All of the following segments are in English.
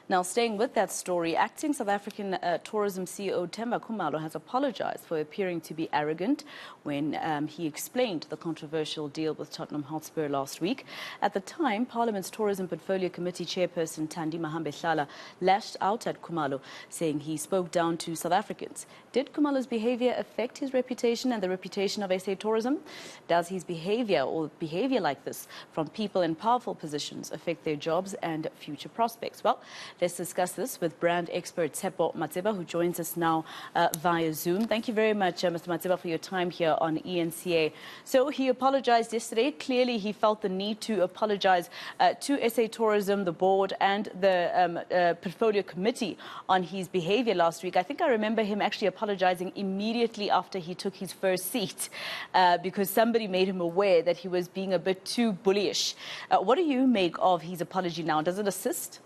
Now, staying with that story, acting South African tourism CEO Themba Khumalo has apologised for appearing to be arrogant when he explained the controversial deal with Tottenham Hotspur last week. At the time, Parliament's Tourism Portfolio Committee Chairperson Thandi Mahambehlala lashed out at Khumalo, saying he spoke down to South Africans. Did Khumalo's behaviour affect his reputation and the reputation of SA tourism? Does his behaviour or behaviour like this from people in powerful positions affect their jobs and future prospects? Well, let's discuss this with brand expert Tshepo Matseba, who joins us now via Zoom. Thank you very much, Mr. Matseba, for your time here on ENCA. So he apologised yesterday. Clearly, he felt the need to apologise to SA Tourism, the board, and the portfolio committee on his behaviour last week. I think I remember him actually apologising immediately after he took his first seat because somebody made him aware that he was being a bit too bullyish. What do you make of his apology now? Does it assist?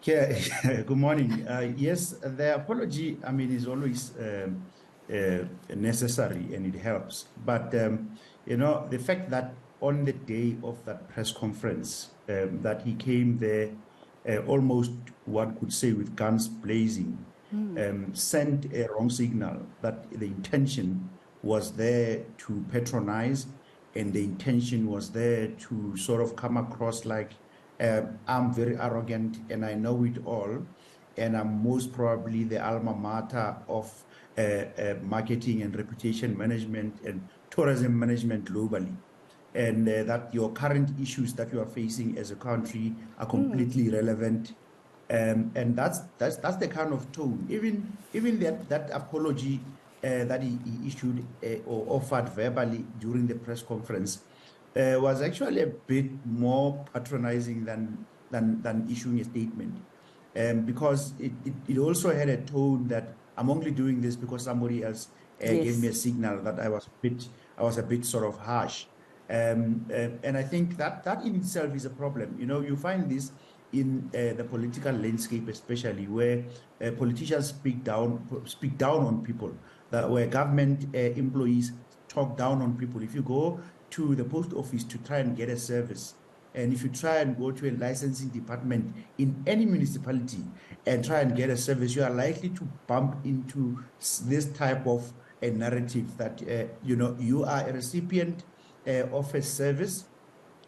Yeah, good morning. Yes, the apology, I mean, is always necessary and it helps. But, you know, the fact that on the day of that press conference, that he came there almost, one could say, with guns blazing, sent a wrong signal that the intention was there to patronize and the intention was there to sort of come across like, I'm very arrogant and I know it all, and I'm most probably the alma mater of marketing and reputation management and tourism management globally, and that your current issues that you are facing as a country are completely irrelevant, and that's the kind of tone. Even that apology that he issued or offered verbally during the press conference was actually a bit more patronizing than issuing a statement, because it also had a tone that I'm only doing this because somebody else gave me a signal that I was a bit sort of harsh, and I think that in itself is a problem. You know, you find this in the political landscape, especially where politicians speak down on people, that where government employees talk down on people. If you go to the post office to try and get a service, and if you try and go to a licensing department in any municipality and try and get a service, you are likely to bump into this type of a narrative that you know, you are a recipient of a service,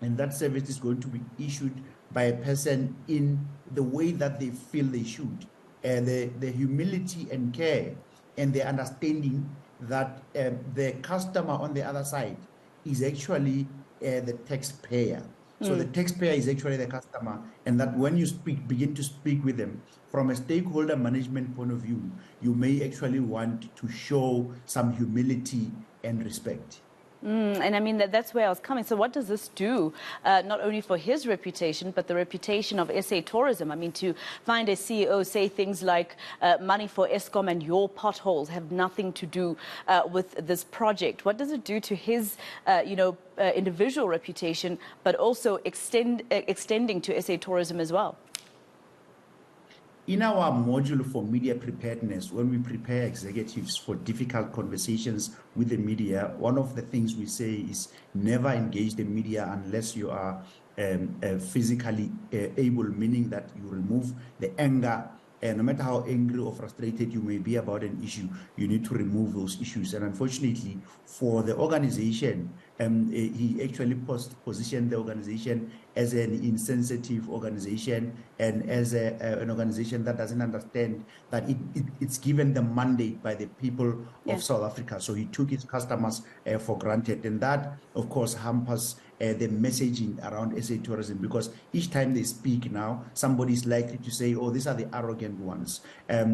and that service is going to be issued by a person in the way that they feel they should, and the humility and care and the understanding that the customer on the other side is actually the taxpayer. So the taxpayer is actually the customer, and that when you begin to speak with them from a stakeholder management point of view, you may actually want to show some humility and respect. And I mean, that's where I was coming. So what does this do, not only for his reputation, but the reputation of SA Tourism? I mean, to find a CEO say things like money for Eskom and your potholes have nothing to do with this project. What does it do to his, individual reputation, but also extending to SA Tourism as well? In our module for media preparedness, when we prepare executives for difficult conversations with the media, one of the things we say is never engage the media unless you are physically able, meaning that you remove the anger. And no matter how angry or frustrated you may be about an issue, you need to remove those issues. And unfortunately, for the organization, he actually positioned the organization as an insensitive organization and as an organization that doesn't understand that it's given the mandate by the people of South Africa. So he took his customers for granted. And that, of course, hampers the messaging around SA Tourism, because each time they speak now, somebody is likely to say, oh, these are the arrogant ones.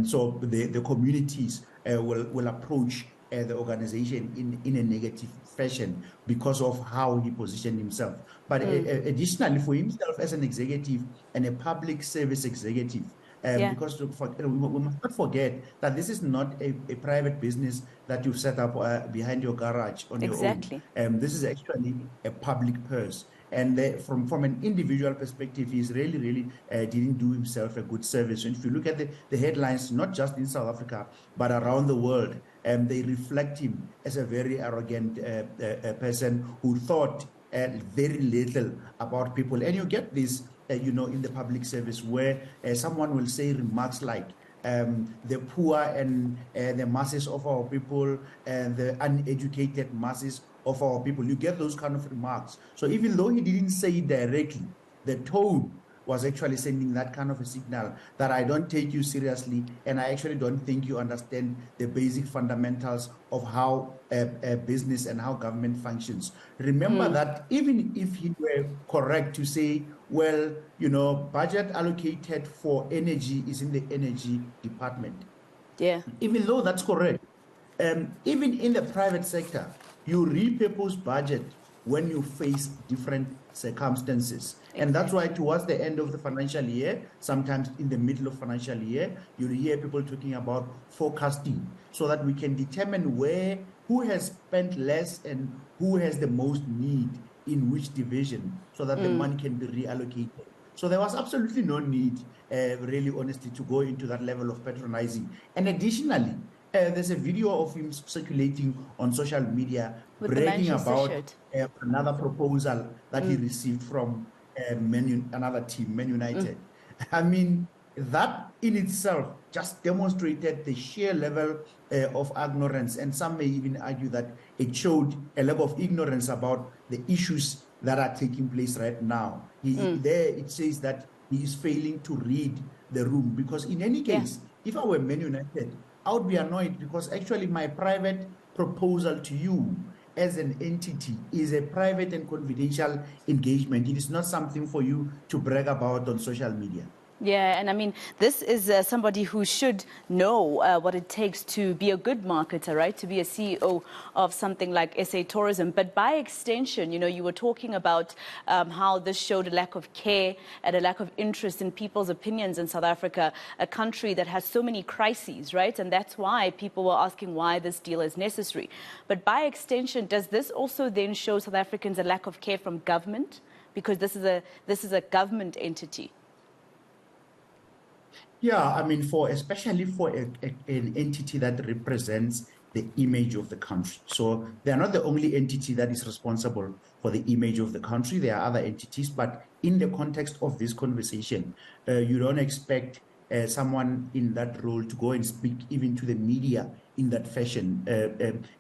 So the communities will approach the organization in a negative fashion because of how he positioned himself. But additionally, for himself as an executive and a public service executive, because we must not forget that this is not a private business that you set up behind your garage on your own. This is actually a public purse. And from an individual perspective, he's really didn't do himself a good service. And if you look at the headlines, not just in South Africa, but around the world, they reflect him as a very arrogant person who thought very little about people. And you get this in the public service, where someone will say remarks like, the poor and the masses of our people and the uneducated masses of our people. You get those kind of remarks. So even though he didn't say it directly, the tone was actually sending that kind of a signal that I don't take you seriously, and I actually don't think you understand the basic fundamentals of how business and how government functions. Remember that even if he were correct to say, well, budget allocated for energy is in the energy department. Yeah. Even though that's correct, even in the private sector, you repurpose budget when you face different circumstances. And that's why towards the end of the financial year, sometimes in the middle of financial year, you'll hear people talking about forecasting so that we can determine who has spent less and who has the most need in which division, so that the money can be reallocated. So there was absolutely no need, really honestly, to go into that level of patronizing. And additionally, there's a video of him circulating on social media With bragging about shirt. another proposal that he received from another team, Man United. I mean, that in itself just demonstrated the sheer level of ignorance. And some may even argue that it showed a level of ignorance about the issues that are taking place right now. There it says that he is failing to read the room, because in any case, if I were Man United, I would be annoyed, because actually my private proposal to you as an entity is a private and confidential engagement. It is not something for you to brag about on social media. Yeah, and I mean, this is somebody who should know what it takes to be a good marketer, right? To be a CEO of something like SA Tourism. But by extension, you were talking about how this showed a lack of care and a lack of interest in people's opinions in South Africa, a country that has so many crises, right? And that's why people were asking why this deal is necessary. But by extension, does this also then show South Africans a lack of care from government? Because this is a government entity. Yeah, I mean, especially for an entity that represents the image of the country. So they're not the only entity that is responsible for the image of the country. There are other entities, but in the context of this conversation, you don't expect someone in that role to go and speak even to the media in that fashion.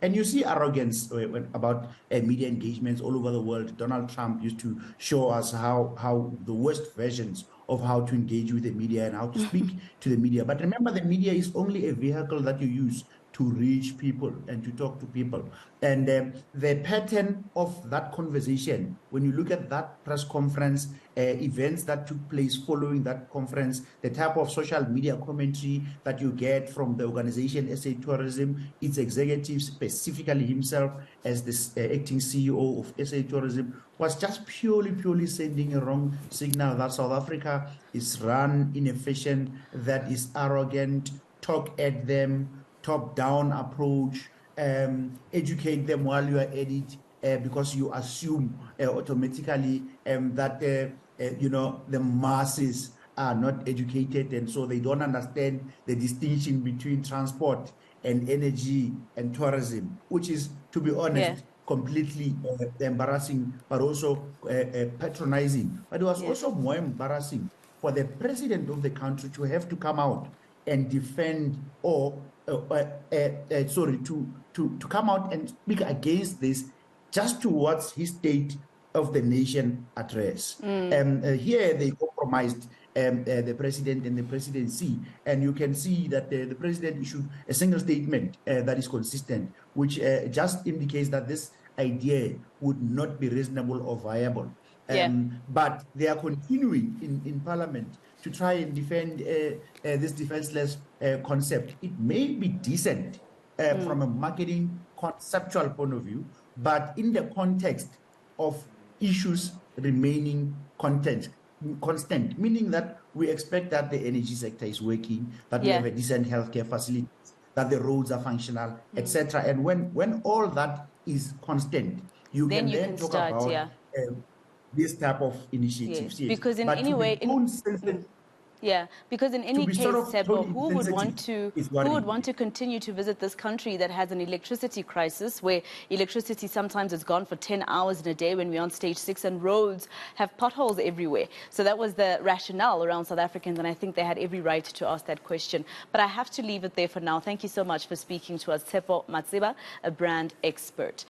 And you see arrogance about media engagements all over the world. Donald Trump used to show us how the worst versions of how to engage with the media and how to speak to the media. But remember, the media is only a vehicle that you use to reach people and to talk to people. And the pattern of that conversation, when you look at that press conference, events that took place following that conference, the type of social media commentary that you get from the organization SA Tourism, its executives, specifically himself as the acting CEO of SA Tourism, was just purely sending a wrong signal that South Africa is run in a fashion that is arrogant, talk at them, top-down approach, educate them while you are at it, because you assume automatically that the masses are not educated, and so they don't understand the distinction between transport and energy and tourism, which is, to be honest, completely embarrassing, but also patronizing. But it was also more embarrassing for the president of the country to have to come out and defend to come out and speak against this just towards his State of the Nation address. Here they compromised the president and the presidency, and you can see that the president issued a single statement that is consistent, which just indicates that this idea would not be reasonable or viable. But they are continuing in Parliament to try and defend this defenseless concept. It may be decent from a marketing conceptual point of view, but in the context of issues remaining constant, meaning that we expect that the energy sector is working, that we have a decent healthcare facility, that the roads are functional, etc. And when all that is constant, you can talk about this type of initiatives. Because in but any way, Yeah, because in any be case, sort of so Tshepo, who would want insensitive to is who worrying would want me. to continue to visit this country that has an electricity crisis, where electricity sometimes is gone for 10 hours in a day when we're on stage 6, and roads have potholes everywhere. So that was the rationale around South Africans, and I think they had every right to ask that question. But I have to leave it there for now. Thank you so much for speaking to us, Tshepo Matseba, a brand expert.